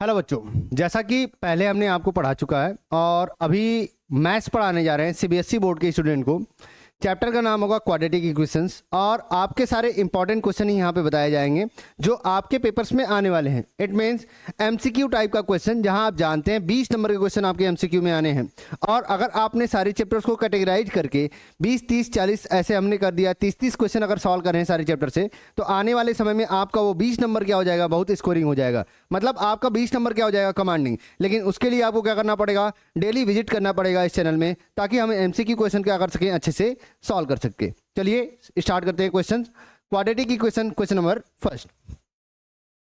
Hello बच्चों, जैसा कि पहले हमने आपको पढ़ा चुका है और अभी मैथ्स पढ़ाने जा रहे हैं सीबीएसई बोर्ड के स्टूडेंट को। चैप्टर का नाम होगा क्वाड्रेटिक इक्वेशंस और आपके सारे इंपॉर्टेंट क्वेश्चन ही यहाँ पे बताए जाएंगे जो आपके पेपर्स में आने वाले हैं। इट मीन्स एमसीक्यू टाइप का क्वेश्चन, जहाँ आप जानते हैं 20 नंबर के क्वेश्चन आपके एमसीक्यू में आने हैं। और अगर आपने सारे चैप्टर्स को कैटेगराइज करके 20, 30, 40 ऐसे हमने कर दिया, 30 क्वेश्चन अगर सॉल्व करें सारे चैप्टर से, तो आने वाले समय में आपका वो 20 नंबर क्या हो जाएगा, बहुत स्कोरिंग हो जाएगा। मतलब आपका 20 नंबर क्या हो जाएगा, कमांडिंग। लेकिन उसके लिए आपको क्या करना पड़ेगा, डेली विजिट करना पड़ेगा इस चैनल में, ताकि हम एमसीक्यू क्वेश्चन क्या कर सकें, अच्छे से सॉल्व कर सके। चलिए स्टार्ट करते हैं question. Quadratic equation question number first.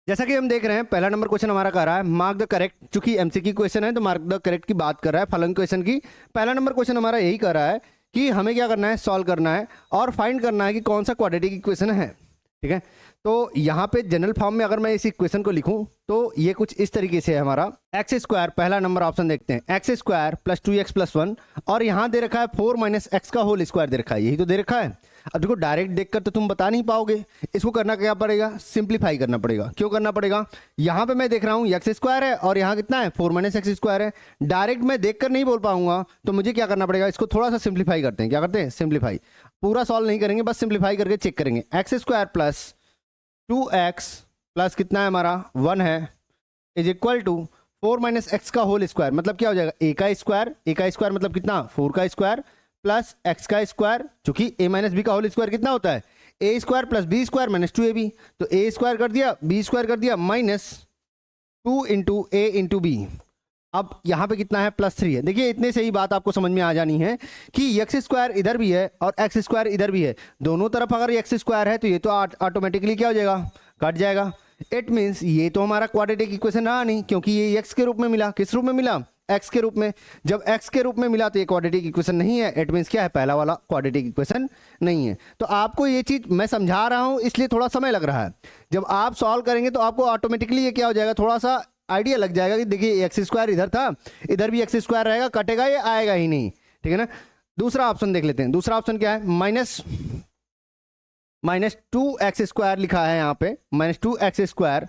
जैसा कि हम देख रहे हैं पहला नंबर क्वेश्चन हमारा कह रहा है मार्क द करेक्ट। चूंकि एमसीक्यू क्वेश्चन है तो मार्क द करेक्ट की बात कर रहा है फॉलोइंग क्वेश्चन की। पहला नंबर क्वेश्चन हमारा यही कर रहा है कि हमें क्या करना है, सॉल्व करना है और फाइंड करना है कि कौन सा क्वाड्रेटिक इक्वेशन है। ठीक है, तो यहाँ पे जनरल फॉर्म में अगर मैं इस इक्वेशन को लिखूं तो ये कुछ इस तरीके से है हमारा। एक्स स्क्वायर, पहला नंबर ऑप्शन देखते हैं, x square plus 2x plus 1, और यहाँ दे रखा है 4 माइनस एक्स का होल स्क्वायर दे रखा है। यही तो दे रखा है। अब देखो डायरेक्ट देखकर तो तुम बता नहीं पाओगे, इसको करना क्या पड़ेगा, सिंप्लीफाई करना पड़ेगा। क्यों करना पड़ेगा, यहाँ पे मैं देख रहा हूँ एक्स स्क्वायर है और यहाँ कितना है 4 माइनस एक्स स्क्वायर है। डायरेक्ट मैं देखकर नहीं बोल पाऊंगा, तो मुझे क्या करना पड़ेगा, इसको थोड़ा सा सिंप्लीफाई करते हैं। क्या करते हैं, सिंप्लीफाई। पूरा सॉल्व नहीं करेंगे, बस सिंप्लीफाई करके चेक करेंगे। X square plus 2x plus कितना है हमारा 1 है, is equal to 4 minus X का होल स्क्वायर, मतलब क्या हो जाएगा a का स्क्वायर। a का स्क्वायर मतलब कितना, 4 का स्क्वायर प्लस x का स्क्वायर, चूंकि a माइनस बी का होल स्क्वायर कितना होता है, a square plus B square minus 2ab। तो a स्क्वायर कर दिया, b स्क्वायर कर दिया, minus 2 into a into B. अब यहाँ पे कितना है, प्लस 3 है। देखिए इतने से ही बात आपको समझ में आ जानी है कि एक्स स्क्वायर इधर भी है और एक्स स्क्वायर इधर भी है। दोनों तरफ अगर एक्स स्क्वायर है तो ये तो ऑटोमेटिकली क्या हो जाएगा, कट जाएगा। इट मीन्स ये तो हमारा क्वाड्रेटिक इक्वेशन रहा नहीं, क्योंकि ये एक्स के रूप में मिला। किस रूप में मिला, एक्स के रूप में। जब एक्स के रूप में मिला तो ये क्वाड्रेटिक इक्वेशन नहीं है। इट मीन्स क्या है, पहला वाला क्वाड्रेटिक इक्वेशन नहीं है। तो आपको ये चीज मैं समझा रहा हूं इसलिए थोड़ा समय लग रहा है। जब आप सॉल्व करेंगे तो आपको ऑटोमेटिकली ये क्या हो जाएगा, थोड़ा सा आइडिया लग जाएगा कि देखिए एक्स स्क्वायर इधर था, इधर भी एक्स स्क्वायर रहेगा, कटेगा, ये आएगा ही नहीं। ठीक है ना। दूसरा ऑप्शन देख लेते हैं। दूसरा ऑप्शन क्या है, माइनस 2x स्क्वायर लिखा है यहाँ पे, माइनस 2x स्क्वायर,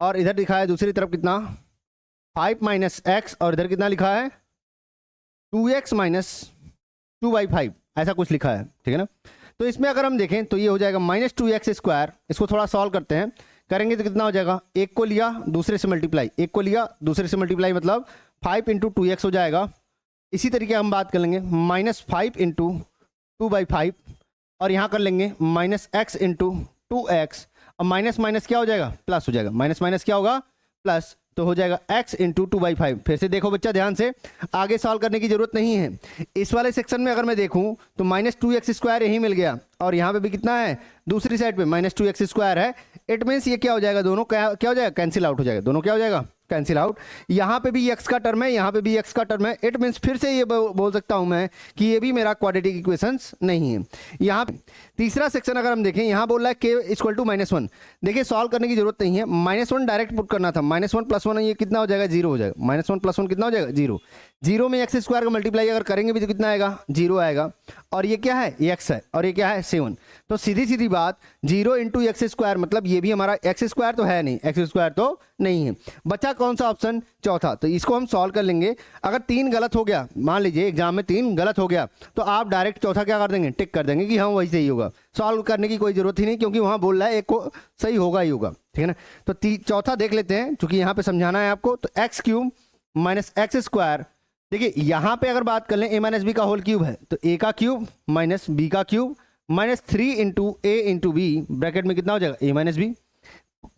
और इधर लिखा है दूसरी तरफ कितना 5 माइनस एक्स, और इधर कितना लिखा है 2x माइनस 2/5, ऐसा कुछ लिखा है। ठीक है ना। तो इसमें अगर हम देखें तो ये हो जाएगा माइनस 2x स्क्वायर। इसको थोड़ा सॉल्व करते हैं, करेंगे तो कितना हो जाएगा, एक को लिया दूसरे से मल्टीप्लाई, एक को लिया दूसरे से मल्टीप्लाई, मतलब 5 इंटू 2x हो जाएगा। इसी तरीके हम बात कर लेंगे माइनस 5 इंटू 2/5, और यहाँ कर लेंगे माइनस x इंटू 2x, और माइनस माइनस क्या हो जाएगा, प्लस हो जाएगा। माइनस माइनस क्या होगा, प्लस, तो हो जाएगा x इंटू 2/5। फिर से देखो बच्चा ध्यान से, आगे सॉल्व करने की जरूरत नहीं है। इस वाले सेक्शन में अगर मैं देखूं तो माइनस 2x स्क्वायर यही मिल गया, और यहाँ पे भी कितना है, दूसरी साइड पे माइनस 2x स्क्वायर है। इट मीन्स ये क्या हो जाएगा, दोनों क्या हो जाएगा, कैंसिल आउट हो जाएगा। दोनों क्या हो जाएगा, कैंसिल आउट। यहाँ पे भी x का टर्म है, यहाँ पे भी x का टर्म है। इट मीन्स फिर से ये बोल सकता हूं मैं कि ये भी मेरा क्वाड्रेटिक इक्वेशंस नहीं है। यहाँ पे तीसरा सेक्शन अगर हम देखें, यहाँ बोल रहा है k इक्वल टू -1। देखिए सॉल्व करने की जरूरत नहीं है, -1 डायरेक्ट पुट करना था। -1 प्लस 1 ये कितना हो जाएगा, 0 हो जाएगा। -1 प्लस 1 कितना हो जाएगा, 0। 0 में एक्स स्क्वायर का मल्टीप्लाई अगर करेंगे भी तो कितना आएगा, 0 आएगा। और ये क्या है, x है, और ये क्या है 7। तो सीधी सीधी बात, 0 इंटू एक्स स्क्वायर, मतलब ये भी हमारा एक्स स्क्वायर तो है नहीं, एक्स स्क्वायर तो नहीं है। बचा कौन सा ऑप्शन, चौथा। तो इसको हम सॉल्व कर लेंगे। अगर 3 गलत हो गया, मान लीजिए एग्जाम में 3 गलत हो गया, तो आप डायरेक्ट चौथा क्या कर देंगे, टिक कर देंगे कि हाँ वही सही होगा। सॉल्व करने की कोई जरूरत ही नहीं, क्योंकि वहां बोल रहा है एक को सही होगा ही होगा। ठीक है ना। तो चौथा देख लेते हैं, क्योंकि यहाँ पे समझाना है आपको। तो X cube minus X square, देखिए यहाँ पे अगर बात कर लें a माइनस बी का होल क्यूब है, तो a का क्यूब माइनस b का cube minus 3 into a into B, bracket में कितना हो जाएगा, a माइनस बी।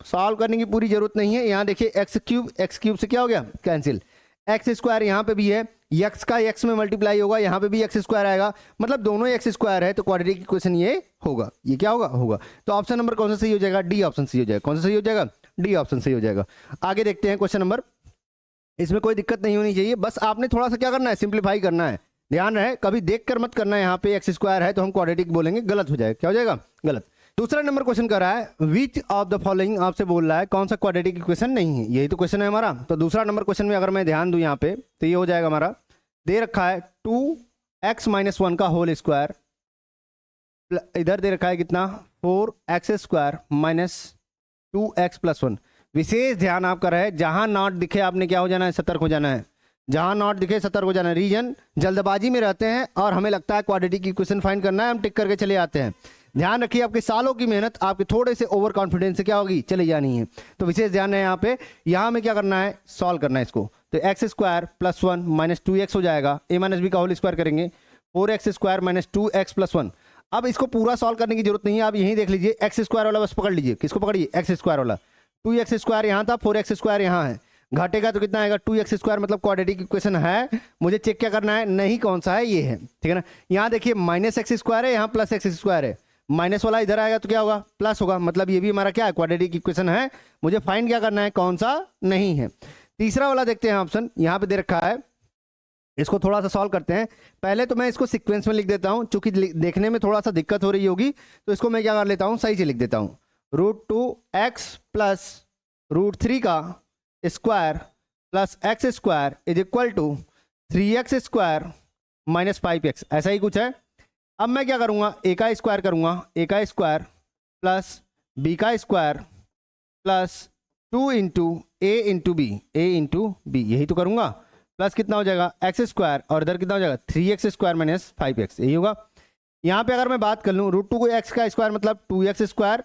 सॉल्व करने की पूरी जरूरत नहीं है। यहाँ देखिए एक्स क्यूब से क्या हो गया, कैंसिल। एक्स स्क्वायर यहाँ पे भी है, एक्स का एक्स में मल्टीप्लाई होगा, यहाँ पे भी एक्स स्क्वायर आएगा, मतलब दोनों एक्स स्क्वायर है। तो क्वाड्रेटिक इक्वेशन ये होगा। ये क्या होगा, होगा। तो ऑप्शन नंबर कौन सा सही हो जाएगा, डी ऑप्शन सही हो जाएगा। कौन सा सही हो जाएगा, डी ऑप्शन सही हो जाएगा। आगे देखते हैं क्वेश्चन नंबर। इसमें कोई दिक्कत नहीं होनी चाहिए, बस आपने थोड़ा सा क्या करना है, सिंप्लीफाई करना है। ध्यान रहे, कभी देख कर मत करना है। यहाँ पे एक्स स्क्वायर है तो हम क्वाड्रेटिक बोलेंगे, गलत हो जाएगा। क्या हो जाएगा, गलत। दूसरा नंबर क्वेश्चन कर रहा है विच ऑफ द फॉलोइंग, आपसे बोल रहा है कौन सा क्वाड्रेटिक इक्वेशन नहीं है। यही तो क्वेश्चन है हमारा। तो दूसरा नंबर क्वेश्चन में अगर मैं ध्यान दूं यहाँ पे, तो ये हो जाएगा हमारा, दे रखा है 2x माइनस 1 का होल स्क्वायर, इधर दे रखा है कितना 4x square minus 2x plus 1। विशेष ध्यान आपका रहे, जहां नॉट दिखे आपने क्या हो जाना है, सतर्क हो जाना है। जहां नॉट दिखे सतर्क हो जाना है। रीजन जल्दबाजी में रहते हैं और हमें लगता है क्वाड्रेटिक इक्वेशन फाइंड करना है, हम टिक करके चले आते हैं। ध्यान रखिए आपके सालों की मेहनत आपके थोड़े से ओवर कॉन्फिडेंस से क्या होगी, चली जानी है। तो विशेष ध्यान है यहाँ पे, यहाँ हमें क्या करना है, सॉल्व करना है इसको। तो x square plus 1 minus 2x हो जाएगा, a माइनस बी का होल स्क्वायर करेंगे, 4x square minus 2x plus 1। अब इसको पूरा सॉल्व करने की जरूरत नहीं है, आप यहीं देख लीजिए, एक्स स्क्वायर वाला बस पकड़ लीजिए। किसको पकड़िए, एक्स स्क्वायर वाला। 2x स्क्वायर यहाँ था, 4x स्क्वायर यहाँ है, घटेगा तो कितना आएगा 2x स्क्वायर, मतलब क्वाड्रेटिक इक्वेशन है। मुझे चेक क्या करना है, नहीं कौन सा है, ये है, ठीक है ना। यहाँ देखिए माइनस एक्स स्क्वायर है, यहाँ प्लस एक्स स्क्वायर है, माइनस वाला इधर आएगा तो क्या होगा, प्लस होगा, मतलब ये भी हमारा क्या है, क्वाड्रेटिक इक्वेशन है। मुझे फाइंड क्या करना है, कौन सा नहीं है। तीसरा वाला देखते हैं ऑप्शन, यहाँ पे दे रखा है, इसको थोड़ा सा सॉल्व करते हैं। पहले तो मैं इसको सीक्वेंस में लिख देता हूँ, चूंकि देखने में थोड़ा सा दिक्कत हो रही होगी, तो इसको मैं क्या कर लेता हूँ, सही से लिख देता हूँ। √2x प्लस √3 का square plus X square is equal to 3x square minus 5x, ऐसा ही कुछ है। अब मैं क्या करूँगा, a का स्क्वायर करूँगा, a का स्क्वायर प्लस b का square plus 2 into a into B, यही तो करूँगा। प्लस कितना हो जाएगा, एक्स स्क्वायर, और इधर कितना हो जाएगा 3x स्क्वायर माइनस 5x, यही होगा। यहाँ पे अगर मैं बात कर लूँ, √2 को x का स्क्वायर मतलब 2x स्क्वायर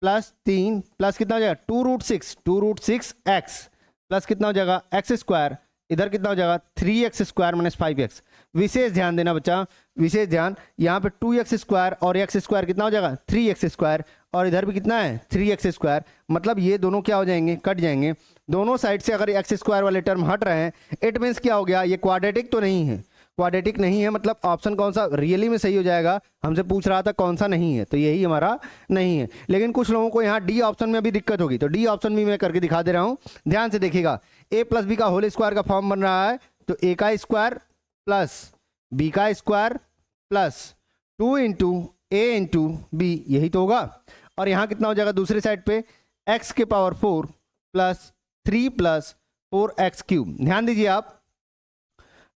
प्लस 3 प्लस कितना हो जाएगा 2√6x प्लस कितना हो जाएगा एक्स स्क्वायर, इधर कितना हो जाएगा 3x स्क्वायर माइनस 5x। विशेष ध्यान देना बच्चा, विशेष ध्यान, यहाँ पे 2x स्क्वायर और x स्क्वायर कितना हो जाएगा 3x स्क्वायर, और इधर भी कितना है 3x स्क्वायर, मतलब ये दोनों क्या हो जाएंगे, कट जाएंगे। दोनों साइड से अगर एक्स स्क्वायर वाले टर्म हट रहे हैं, इट मीन्स क्या हो गया, ये क्वाड्रेटिक तो नहीं है, क्वाड्रेटिक नहीं है, मतलब ऑप्शन कौन सा रियली में सही हो जाएगा। हमसे पूछ रहा था कौन सा नहीं है, तो यही हमारा नहीं है। लेकिन कुछ लोगों को यहाँ डी ऑप्शन में भी दिक्कत होगी, तो डी ऑप्शन भी मैं करके दिखा दे रहा हूँ, ध्यान से देखिएगा। a प्लस बी का होल स्क्वायर का फॉर्म बन रहा है, तो a का स्क्वायर प्लस b का square plus 2 into a into B, यही तो होगा। और यहाँ कितना हो जाएगा दूसरी साइड पे, x के power 4 plus 3 plus 4x cube. ध्यान दीजिए आप,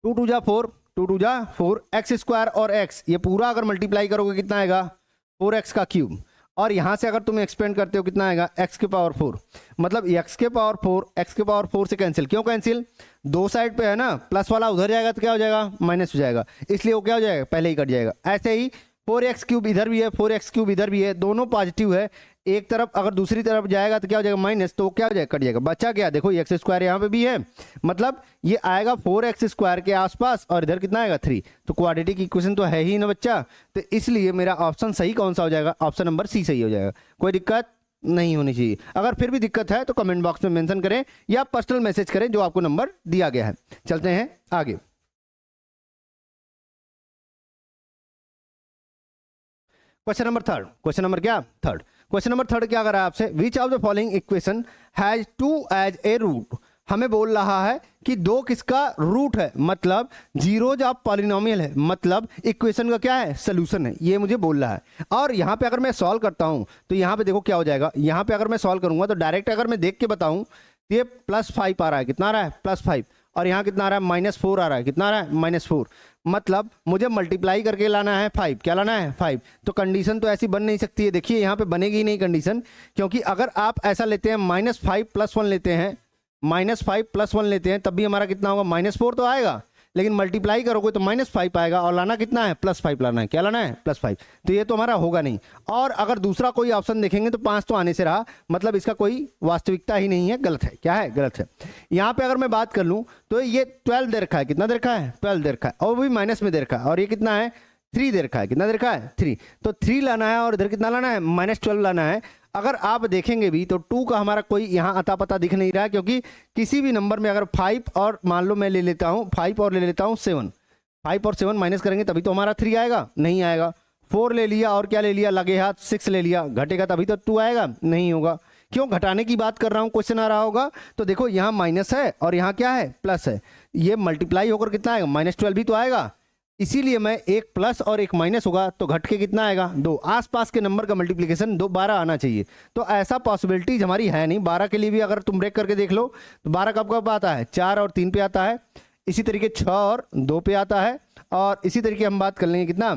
2 2 जा 4, 2 2 जा 4, एक्स स्क्वायर और x, ये पूरा अगर मल्टीप्लाई करोगे कितना आएगा 4x का क्यूब, और यहाँ से अगर तुम एक्सपेंड करते हो कितना आएगा x के पावर 4, मतलब x के पावर 4 से कैंसिल, क्यों कैंसिल, दो साइड पे है ना, प्लस वाला उधर जाएगा तो क्या हो जाएगा, माइनस हो जाएगा, इसलिए वो क्या हो जाएगा, पहले ही कट जाएगा। ऐसे ही 4x क्यूब इधर भी है, 4x क्यूब इधर भी है, दोनों पॉजिटिव है, एक तरफ अगर दूसरी तरफ जाएगा तो क्या हो जाएगा माइनस, तो क्या हो जाएगा, कट जाएगा। बच्चा क्या, देखो एक्स स्क्वायर यहाँ पे भी है, मतलब ये आएगा 4x स्क्वायर के आसपास, और इधर कितना आएगा 3, तो क्वाड्रेटिक इक्वेशन तो है ही ना बच्चा, तो इसलिए मेरा ऑप्शन सही कौन सा हो जाएगा, ऑप्शन नंबर सी सही हो जाएगा। कोई दिक्कत नहीं होनी चाहिए। अगर फिर भी दिक्कत है तो कमेंट बॉक्स में मेंशन करें या पर्सनल मैसेज करें, जो आपको नंबर दिया गया है। चलते हैं आगे। Question number third, question number क्या, थर्ड, क्वेश्चन नंबर थर्ड क्या कर रहा है आपसे, which of the following equation has 2 as a root. हमें बोल रहा है कि 2 किसका रूट है, मतलब जीरोज ऑफ पॉलिनोमियल है, मतलब इक्वेशन का क्या है, सोल्यूशन है, ये मुझे बोल रहा है। और यहाँ पे अगर मैं सॉल्व करता हूँ तो यहाँ पे देखो क्या हो जाएगा, यहाँ पे अगर मैं सॉल्व करूंगा तो डायरेक्ट अगर मैं देख के बताऊं तो ये +5 आ रहा है, कितना आ रहा है +5, और यहाँ कितना आ रहा है -4 आ रहा है, कितना आ रहा है -4, मतलब मुझे मल्टीप्लाई करके लाना है 5, क्या लाना है 5। तो कंडीशन तो ऐसी बन नहीं सकती है, देखिए यहाँ पे बनेगी ही नहीं कंडीशन, क्योंकि अगर आप ऐसा लेते हैं -5 + 1 लेते हैं, -5 + 1 लेते हैं, तब भी हमारा कितना होगा -4 तो आएगा, लेकिन मल्टीप्लाई करोगे तो -5 आएगा, और लाना कितना है +5 लाना है, क्या लाना है +5, तो ये तो हमारा होगा नहीं। और अगर दूसरा कोई ऑप्शन देखेंगे तो 5 तो आने से रहा, मतलब इसका कोई वास्तविकता ही नहीं है, गलत है, क्या है, गलत है। यहाँ पे अगर मैं बात कर लूँ तो ये 12 दे रखा है, कितना दे रखा है 12 दे रखा है, और वो भी माइनस में दे रखा है, और ये कितना है 3 दे रखा है, कितना दे रखा है 3, तो 3 लाना है, और इधर कितना लाना है -12 लाना है। अगर आप देखेंगे भी तो 2 का हमारा कोई यहाँ अता पता दिख नहीं रहा है, क्योंकि किसी भी नंबर में अगर 5 और मान लो मैं ले लेता हूँ 5 और ले लेता हूँ 7, 5 और 7 माइनस करेंगे तभी तो हमारा 3 आएगा, नहीं आएगा। 4 ले लिया और क्या ले लिया, लगे हाथ 6 ले लिया, घटेगा तभी तो 2 आएगा, नहीं होगा। क्यों, घटाने की बात कर रहा हूँ, क्वेश्चन आ रहा होगा, तो देखो यहाँ माइनस है और यहाँ क्या है प्लस है, ये मल्टीप्लाई होकर कितना आएगा -12 भी तो आएगा, इसीलिए मैं एक प्लस और एक माइनस होगा तो घट के कितना आएगा 2, आसपास के नंबर का मल्टीप्लिकेशन 12 आना चाहिए, तो ऐसा पॉसिबिलिटीज हमारी है नहीं। 12 के लिए भी अगर तुम ब्रेक करके देख लो तो 12 कब कब आता है, 4 और 3 पे आता है, इसी तरीके 6 और 2 पे आता है, और इसी तरीके हम बात कर लेंगे कितना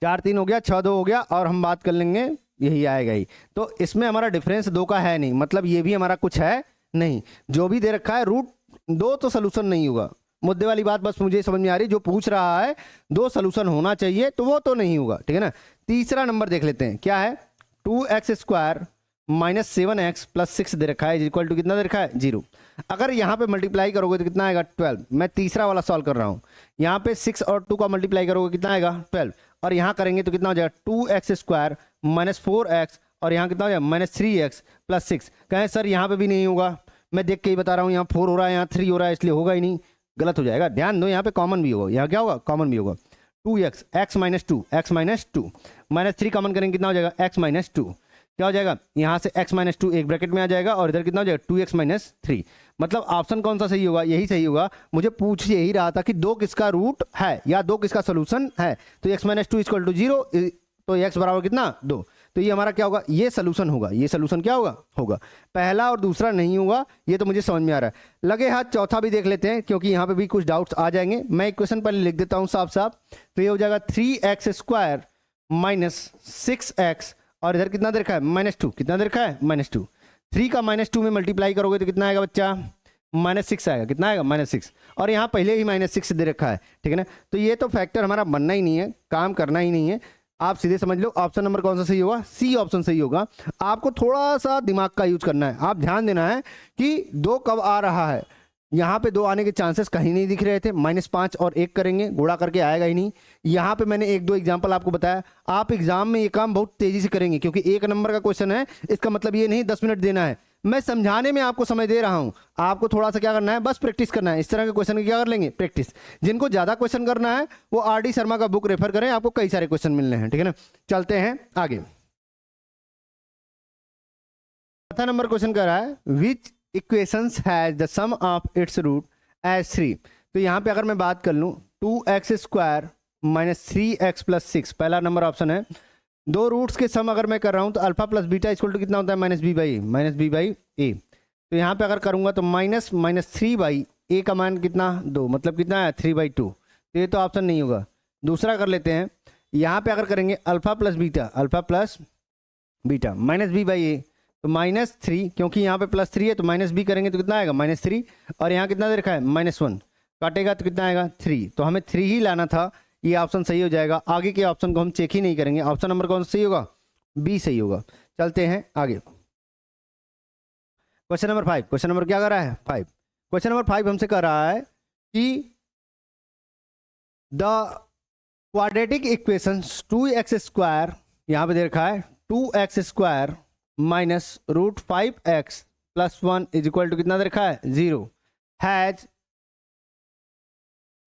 4 3 हो गया, 6 2 हो गया, और हम बात कर लेंगे यही आएगा ही। तो इसमें हमारा डिफरेंस 2 का है नहीं, मतलब ये भी हमारा कुछ है नहीं। जो भी दे रखा है रूट 2 तो सोल्यूशन नहीं होगा। मुद्दे वाली बात बस मुझे समझ में आ रही, जो पूछ रहा है 2 सोल्यूशन होना चाहिए तो वो तो नहीं होगा, ठीक है ना। तीसरा नंबर देख लेते हैं, क्या है, 2x² माइनस 7x प्लस 6 दे रखा है, इक्वल टू कितना दे रखा है, 0। अगर यहाँ पे मल्टीप्लाई करोगे तो कितना आएगा, 12। मैं तीसरा वाला सॉल्व कर रहा हूँ। यहाँ पे 6 और 2 का मल्टीप्लाई करोगे कितना आएगा, 12। और यहाँ करेंगे तो कितना हो जाएगा, 2x² माइनस 4x और यहाँ कितना हो जाएगा, माइनस 3x प्लस 6। कहें सर यहाँ पे भी नहीं होगा, मैं देख के ही बता रहा हूँ, यहाँ 4 हो रहा है, यहाँ 3 हो रहा है, इसलिए होगा ही नहीं, गलत हो जाएगा। ध्यान दो, यहाँ पे कॉमन भी होगा, यहाँ क्या होगा, कॉमन भी होगा। 2x x minus 2 x minus 2 minus 3 common करेंगे कितना हो जाएगा, x माइनस 2। क्या हो जाएगा, यहाँ से x माइनस 2 एक ब्रैकेट में आ जाएगा और इधर कितना हो जाएगा, 2x माइनस 3। मतलब ऑप्शन कौन सा सही होगा, यही सही होगा। मुझे पूछ यही रहा था कि 2 किसका रूट है या 2 किसका सोल्यूशन है। तो x माइनस 2 इक्वल टू 0, तो x बराबर कितना, 2। तो ये हमारा क्या होगा, ये सोल्यूशन होगा। ये सोल्यूशन क्या होगा, होगा। पहला और दूसरा नहीं होगा, ये तो मुझे समझ में आ रहा है। लगे हाथ चौथा भी देख लेते हैं, क्योंकि यहाँ पे भी कुछ डाउट्स आ जाएंगे। मैं इक्वेशन पहले लिख देता हूँ साफ साफ। तो ये हो जाएगा 3x² माइनस 6x और इधर कितना दे रखा है, -2। कितना दे रखा है, -2। 3 का -2 में मल्टीप्लाई करोगे तो कितना आएगा बच्चा, -6 आएगा। कितना आएगा, -6। और यहाँ पहले ही -6 दे रखा है, ठीक है ना। तो ये तो फैक्टर हमारा बनना ही नहीं है, काम करना ही नहीं है। आप सीधे समझ लो ऑप्शन नंबर कौन सा सही होगा, सी ऑप्शन सही होगा। आपको थोड़ा सा दिमाग का यूज करना है। आप ध्यान देना है कि 2 कब आ रहा है। यहाँ पे 2 आने के चांसेस कहीं नहीं दिख रहे थे। -5 और 1 करेंगे, गुणा करके आएगा ही नहीं। यहाँ पे मैंने 1-2 एग्जाम्पल आपको बताया। आप एग्जाम में ये काम बहुत तेजी से करेंगे, क्योंकि 1 नंबर का क्वेश्चन है। इसका मतलब ये नहीं 10 मिनट देना है। मैं समझाने में आपको समय दे रहा हूँ, आपको थोड़ा सा क्या करना है, बस प्रैक्टिस करना है। इस तरह के क्वेश्चन की क्या कर लेंगे, प्रैक्टिस। जिनको ज्यादा क्वेश्चन करना है वो RD शर्मा का बुक रेफर करें, आपको कई सारे क्वेश्चन मिलने हैं, ठीक है ना। चलते हैं आगे। चौथा नंबर क्वेश्चन कर रहा है, which equations has the sum of its root as 3। तो यहाँ पे अगर मैं बात कर लूँ, 2x² माइनस 3x प्लस 6 पहला नंबर ऑप्शन है। 2 रूट्स के सम अगर मैं कर रहा हूँ तो alpha plus beta equal to कितना होता है, -b/a। तो यहाँ पे अगर करूँगा तो -3/a का मान कितना, 2, मतलब कितना है, 3/2। तो ये तो ऑप्शन नहीं होगा। दूसरा कर लेते हैं, यहाँ पे अगर करेंगे अल्फा प्लस बीटा -b/a, तो -3, क्योंकि यहाँ पे +3 है तो -b करेंगे तो कितना आएगा, -3। और यहाँ कितना दे रखा है, -1, काटेगा तो कितना आएगा, 3। तो हमें 3 ही लाना था, ये ऑप्शन सही हो जाएगा। आगे के ऑप्शन को हम चेक ही नहीं करेंगे। ऑप्शन नंबर कौन सा सही होगा, बी सही होगा। चलते हैं आगे। Question number 5। क्वेश्चन नंबर क्या कर रहा है, 5। क्वेश्चन नंबर 5 हमसे कर रहा है कि द क्वाड्रेटिक इक्वेशन 2x² यहाँ पे दे रखा है 2x² minus √5x plus 1 is equal to कितना दे रखा है, 0 हैज,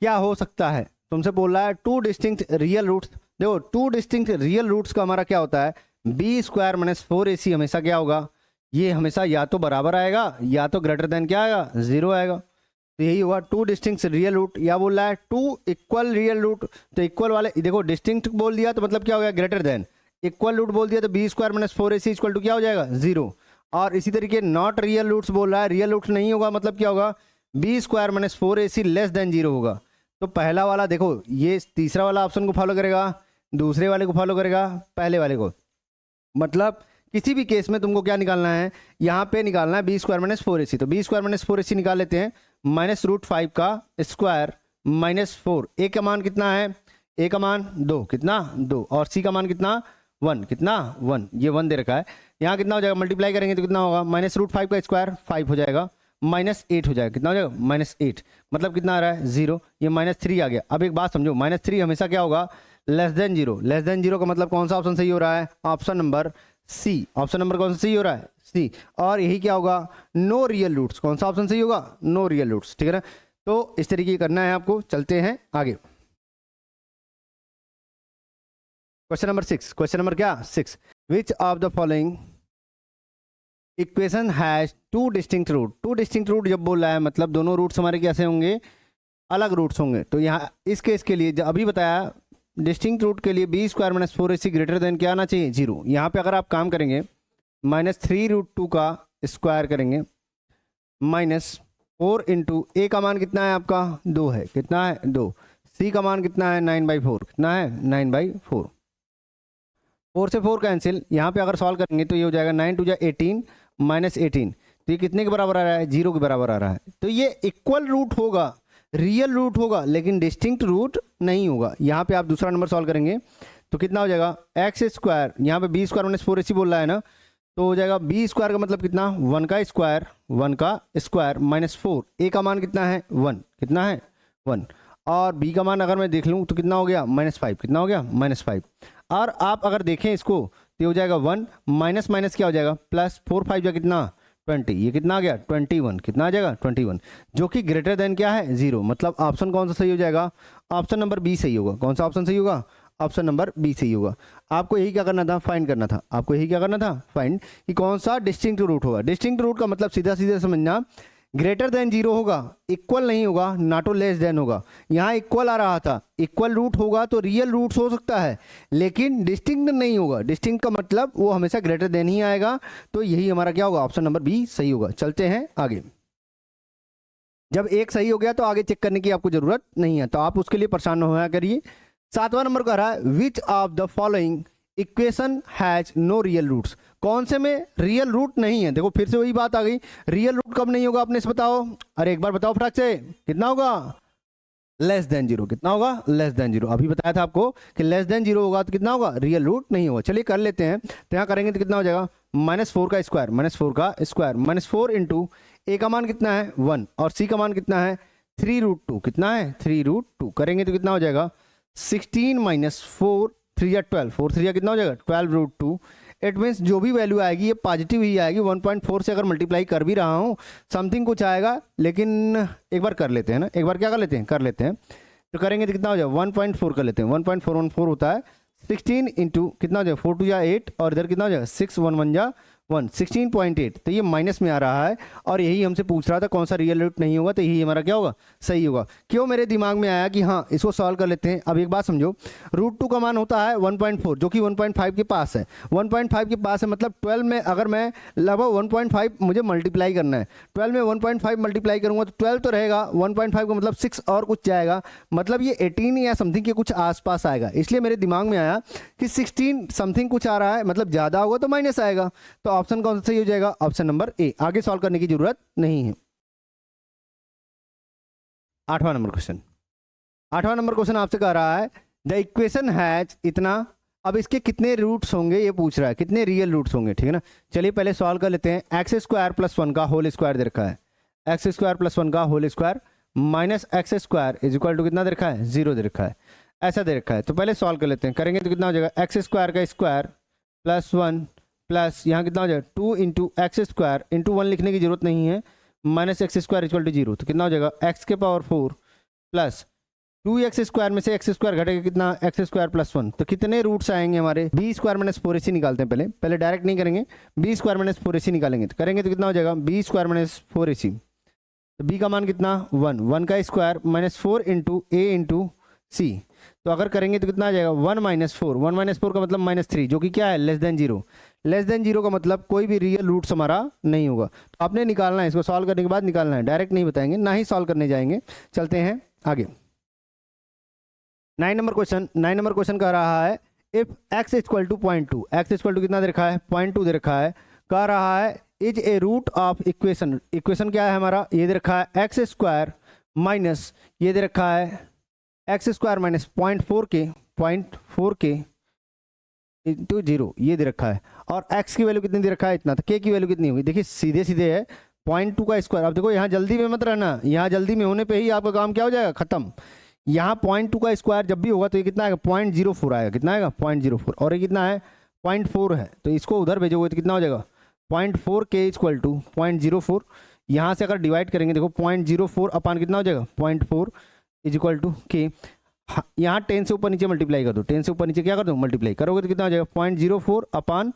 क्या हो सकता है। तुमसे बोल रहा है 2 डिस्टिंक्ट रियल रूट्स। देखो 2 डिस्टिंक्ट रियल रूट्स का हमारा क्या होता है, b² माइनस 4ac हमेशा क्या होगा, ये हमेशा या तो बराबर आएगा या तो ग्रेटर देन क्या आएगा, 0 आएगा। तो यही हुआ 2 डिस्टिंक्ट रियल रूट। या बोल रहा है 2 इक्वल रियल रूट, तो इक्वल वाले देखो, डिस्टिंक्ट बोल दिया तो मतलब क्या हो गया, ग्रेटर देन। इक्वल रूट बोल दिया तो b² minus 4ac equal to क्या हो जाएगा, 0। और इसी तरीके नॉट रियल रूट्स बोल रहा है, रियल रूट्स नहीं होगा, मतलब क्या होगा, b² minus 4ac less than 0 होगा। तो पहला वाला देखो, ये तीसरा वाला ऑप्शन को फॉलो करेगा, दूसरे वाले को फॉलो करेगा, पहले वाले को। मतलब किसी भी केस में तुमको क्या निकालना है, यहाँ पे निकालना है b² माइनस 4ac। तो b² माइनस 4ac निकाल लेते हैं, -√5 का स्क्वायर -4। a का मान कितना है, a का मान 2, कितना 2, और c का मान कितना 1, कितना 1, ये 1 दे रखा है। यहाँ कितना हो जाएगा, मल्टीप्लाई करेंगे तो कितना होगा, -√5 का स्क्वायर 5 हो जाएगा, -8 हो जाएगा, कितना हो जाएगा, -8, मतलब कितना आ रहा है, 0। ये -3 आ गया। अब एक बात समझो, -3 हमेशा क्या होगा, लेस देन 0। लेस देन 0 का मतलब कौन सा ऑप्शन सही हो रहा है, option number C. Option number कौन सा सही हो रहा है, सी। और यही क्या होगा, नो रियल रूट्स। कौन सा ऑप्शन सही होगा, नो रियल रूट्स, ठीक है ना। तो इस तरीके करना है आपको। चलते हैं आगे। Question number 6। क्वेश्चन नंबर क्या, 6। Which of the following equation has 2 distinct root. 2 distinct root जब बोल रहा है मतलब दोनों रूट्स हमारे कैसे होंगे, अलग रूट्स होंगे। तो यहाँ इस केस के लिए अभी बताया, डिस्टिंक्ट रूट के लिए b² minus 4ac greater than क्या आना चाहिए, 0। यहाँ पे अगर आप काम करेंगे, -3√2 का स्क्वायर करेंगे, -4 इंटू a का मान कितना है आपका, 2 है, कितना है 2। c का मान कितना है, 9/4, कितना है 9/4। 4 से 4 कैंसिल, यहाँ पे अगर सॉल्व करेंगे तो ये हो जाएगा 9 टू जा 18 माइनस 18, तो ये कितने के बराबर आ रहा है, 0 के बराबर आ रहा है। तो ये इक्वल रूट होगा, रियल रूट होगा, लेकिन डिस्टिंक्ट रूट नहीं होगा। यहाँ पे आप दूसरा नंबर सॉल्व करेंगे तो कितना हो जाएगा, एक्स स्क्वायर, यहाँ पे बी स्क्वायर माइनस 4 AC बोल रहा है ना, तो हो जाएगा बी स्क्वायर का मतलब कितना, 1 का स्क्वायर माइनस 4, ए का मान कितना है 1, कितना है 1, और बी का मान अगर मैं देख लूँ तो कितना हो गया -5, कितना हो गया -5। और आप अगर देखें इसको तो हो जाएगा 1 माइनस माइनस क्या हो जाएगा प्लस, 4 5 जा कितना 20, ये कितना आ गया 21, कितना आ जाएगा 21, जो कि ग्रेटर देन क्या है 0। मतलब ऑप्शन कौन सा सही हो जाएगा, ऑप्शन नंबर बी सही होगा। कौन सा ऑप्शन सही होगा, ऑप्शन नंबर बी सही होगा। आपको यही क्या करना था, फाइंड करना था, आपको यही क्या करना था, फाइंड कि कौन सा डिस्टिंक्ट रूट होगा। डिस्टिंक्ट रूट का मतलब सीधा सीधा समझना, ग्रेटर देन 0 होगा, इक्वल नहीं होगा, ना तो लेस देन होगा। यहाँ इक्वल आ रहा था, इक्वल रूट होगा तो रियल रूट्स हो सकता है, लेकिन डिस्टिंक्ट नहीं होगा। डिस्टिंक्ट का मतलब वो हमेशा ग्रेटर देन ही आएगा, तो यही हमारा क्या होगा, ऑप्शन नंबर बी सही होगा। चलते हैं आगे। जब एक सही हो गया तो आगे चेक करने की आपको जरूरत नहीं है, तो आप उसके लिए परेशान न होया करिए। 7वां नंबर कह रहा है which of the following equation has no real roots, कौन से में रियल रूट नहीं है। देखो फिर से वही बात आ गई, रियल रूट कब नहीं होगा अपने से बताओ, अरे एक बार बताओ फटाक से, कितना होगा, लेस देन 0, कितना होगा लेस देन 0। अभी बताया था आपको कि लेस देन 0 होगा तो कितना होगा, रियल रूट नहीं होगा। चलिए कर लेते हैं, तो यहाँ करेंगे तो कितना हो जाएगा -4 का स्क्वायर -4 इंटू ए का मान कितना है 1 और सी का मान कितना है 3√2, कितना है 3√2, करेंगे तो कितना हो जाएगा 16 माइनस 4 3 या 12, 4 3 या कितना हो जाएगा 12√2। इट मीन्स जो भी वैल्यू आएगी ये पॉजिटिव ही आएगी। 1.4 से अगर मल्टीप्लाई कर भी रहा हूँ समथिंग कुछ आएगा, लेकिन एक बार कर लेते हैं ना, एक बार क्या कर लेते हैं, तो करेंगे तो कितना हो जाएगा 1.4 कर लेते हैं, 1.414 होता है 16 इंटू कितना हो जाएगा 4 2 या 8 और इधर कितना हो जाएगा 6 1 1 जा 1, 16.8, तो ये माइनस में आ रहा है और यही हमसे पूछ रहा था कौन सा रियल रूट नहीं होगा, तो यही हमारा क्या होगा सही होगा। क्यों मेरे दिमाग में आया कि हाँ इसको सॉल्व कर लेते हैं। अब एक बात समझो, √2 का मान होता है 1.4 जो कि 1.5 के पास है, 1.5 के पास है, मतलब 12 में अगर मैं लगभग 1.5 मुझे मल्टीप्लाई करना है, 12 में 1.5 मल्टीप्लाई करूंगा तो 12 तो रहेगा, 1.5 का मतलब 6 और कुछ जाएगा, मतलब ये 18 या समथिंग के कुछ आसपास आएगा। इसलिए मेरे दिमाग में आया कि 16 समथिंग कुछ आ रहा है, मतलब ज़्यादा होगा तो माइनस आएगा, तो ऑप्शन कौन सा सही हो जाएगा, ऑप्शन नंबर ए। आगे सॉल्व करने की जरूरत नहीं है। 8वां नंबर क्वेश्चन आपसे कह रहा है द इक्वेशन हैज इतना, अब इसके कितने रूट्स होंगे ये पूछ रहा है, कितने रियल रूट्स होंगे, ठीक है ना। चलिए पहले सॉल्व कर लेते हैं। x² + 1 का होल स्क्वायर दे रखा है, x² + 1 का whole square minus x² equal to कितना दे रखा है 0 दे रखा है, ऐसा दे रखा है। तो पहले सॉल्व कर लेते हैं, करेंगे तो कितना हो जाएगा x² का स्क्वायर प्लस 1 प्लस यहाँ कितना हो जाएगा 2 इंटू x² इंटू 1 लिखने की जरूरत नहीं है, माइनस x² इक्वल टू 0, तो कितना हो जाएगा x⁴ प्लस 2x² में से x² घटेगा कितना x² + 1, तो कितने रूट्स आएंगे हमारे, b² - 4ac निकालते हैं। पहले डायरेक्ट नहीं करेंगे, b² - 4ac निकालेंगे, तो करेंगे तो कितना हो जाएगा b² - 4ac, तो b का मान कितना 1 का square -4 into a into c, तो अगर करेंगे तो कितना आ जाएगा 1 - 4 का मतलब -3 जो कि क्या है लेस देन 0, लेस देन 0 का मतलब कोई भी रियल रूट्स हमारा नहीं होगा। तो आपने निकालना है, इसको सॉल्व करने के बाद निकालना है, डायरेक्ट नहीं बताएंगे, ना ही सॉल्व करने जाएंगे। चलते हैं आगे। 9 नंबर क्वेश्चन कह रहा है if x equal to 0.2, x equal to कितना दे रखा है 0.2 दे रखा है, कह रहा है is a root of equation क्या है हमारा, ये दे रखा है x² माइनस ये दे रखा है x² - 0.4 के इंटू 0 ये दे रखा है, और x की वैल्यू कितनी दे रखा है इतना, तो k की वैल्यू कितनी होगी, देखिए सीधे सीधे है 0.2 का स्क्वायर। अब देखो यहाँ जल्दी में मत रहना, यहाँ जल्दी में होने पे ही आपका काम क्या हो जाएगा खत्म। यहाँ 0.2 का स्क्वायर जब भी होगा तो ये कितना आएगा 0.04 आएगा, कितना आएगा 0.04, और ये कितना है 0.4 है, तो इसको उधर भेजोगे तो कितना हो जाएगा 0.4 k इक्वल टू 0.04, यहाँ से अगर डिवाइड करेंगे देखो 0.04 अपान कितना हो जाएगा 0.4 इक्वल टू k, यहाँ 10 से ऊपर नीचे मल्टीप्लाई कर दो, 10 से ऊपर नीचे क्या कर दो मल्टीप्लाई करोगे तो कितना हो जाएगा 0.04 अपान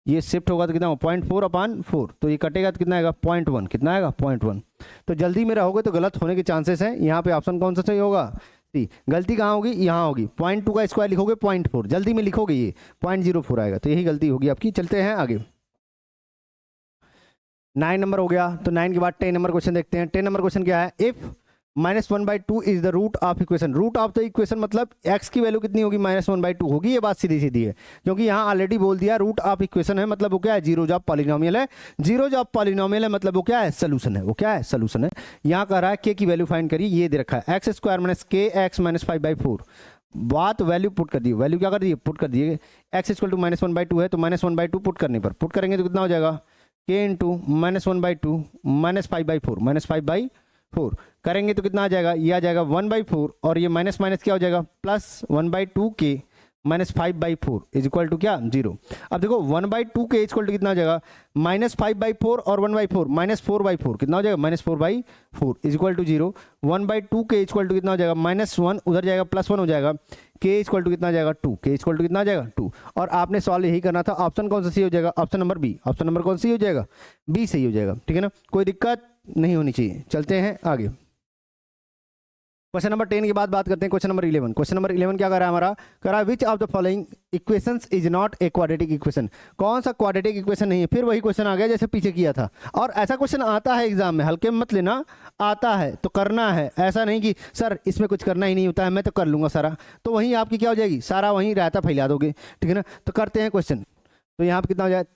ये शिफ्ट होगा तो कितना होगा 0.4 अपान 4, तो ये कटेगा तो कितना आएगा 0.1, कितना आएगा 0.1। तो जल्दी में रहोगे तो गलत होने के चांसेस हैं। यहाँ पे ऑप्शन कौन सा सही होगा, सी। गलती कहाँ होगी, यहाँ होगी, 0.2 का स्क्वायर लिखोगे 0.4, जल्दी में लिखोगे ये 0.04 आएगा, तो यही गलती होगी आपकी। चलते हैं आगे। 9 नंबर हो गया, तो 9 के बाद 10 नंबर क्वेश्चन देखते हैं। 10 नंबर क्वेश्चन क्या है, if -1/2 is the root of equation. Root of the equation मतलब x की वैल्यू कितनी होगी, -1/2 होगी। ये बात सीधी सीधी है, क्योंकि यहाँ ऑलरेडी बोल दिया रूट ऑफ इक्वेशन है, मतलब वो क्या है, जीरो जॉब पॉलिनोमियल है। जीरो जॉब पॉलिनोमियल है मतलब वो क्या है, सोल्यूशन है। वो क्या है, सोल्यूशन है। यहाँ कह रहा है k की वैल्यू फाइंड करिए, ये दे रखा है x² - kx - 5/4। बात वैल्यू पुट कर दी, वैल्यू क्या कर दी, पुट कर दिए। x = -1/2 है तो -1/2 पुट करने पर, पुट करेंगे तो कितना हो जाएगा, k × -1/2 - 5/4 -5/4 करेंगे तो कितना आ जाएगा, ये आ जाएगा 1/4 और ये माइनस माइनस क्या हो जाएगा, +1/2 k - 5/4 इज इक्वल टू क्या, 0। अब देखो 1/2 k इक्वल टू कितना हो जाएगा, -5/4 और 1/4 -4/4 कितना हो जाएगा, -4/4 is equal to 0। 1/2 k equal to कितना हो जाएगा, -1 उधर जाएगा +1 हो जाएगा, k इक्वल टू कितना आ जाएगा, 2। k इक्वल टू कितना आ जाएगा, 2। और आपने सॉल्व यही करना था। ऑप्शन कौन सा सही हो जाएगा, option number B. Option number कौन सी हो जाएगा, बी सही हो जाएगा। ठीक है ना, कोई दिक्कत नहीं होनी चाहिए। चलते हैं आगे। क्वेश्चन नंबर 10 के बाद बात करते हैं क्वेश्चन नंबर 11। क्वेश्चन नंबर 11 क्या कर रहा है हमारा, कर रहा है which of the following equations is not a quadratic equation. कौन सा क्वाड्रेटिक इक्वेशन नहीं है। फिर वही क्वेश्चन आ गया जैसे पीछे किया था। और ऐसा क्वेश्चन आता है एग्जाम में, हल्के में मत लेना, आता है तो करना है। ऐसा नहीं कि सर इसमें कुछ करना ही नहीं होता है, मैं तो कर लूंगा सारा, तो वहीं आपकी क्या हो जाएगी, सारा वहीं रायता फैला दोगे। ठीक है ना, तो करते हैं क्वेश्चन। तो यहाँ पे कितना हो जाएगा,